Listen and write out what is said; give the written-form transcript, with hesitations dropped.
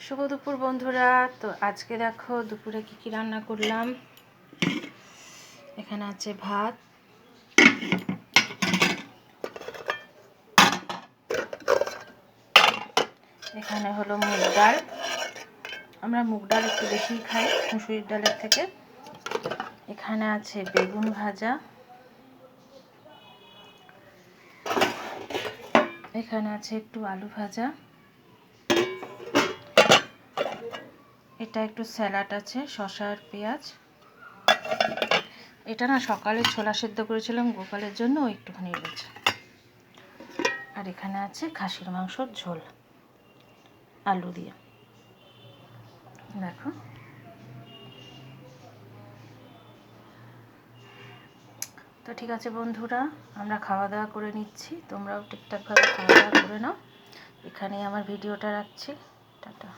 শুভ দুপুর বন্ধুরা। তো আজকে দেখো দুপুরে কি রান্না করলাম। এখানে আছে ভাত, এখানে হলো মুগ ডাল। আমরা মুগ ডাল একটু বেশি খাই মুসুরির ডালের থেকে। এখানে আছে বেগুন ভাজা, এখানে আছে একটু আলু ভাজা, এটা একটু স্যালাড আছে, শসা আর পেঁয়াজ। এটা না সকালে ছোলা সেদ্ধ করেছিলাম গোপালের জন্য, একটুখানি রয়েছে। আর এখানে আছে খাসির মাংসর ঝোল আলু দিয়ে। দেখো, তো ঠিক আছে বন্ধুরা, আমরা খাওয়া দাওয়া করে নিচ্ছি, তোমরাও ঠিকঠাকভাবে খাওয়া দাওয়া করে নাও। এখানেই আমার ভিডিওটা রাখছি। টাটা।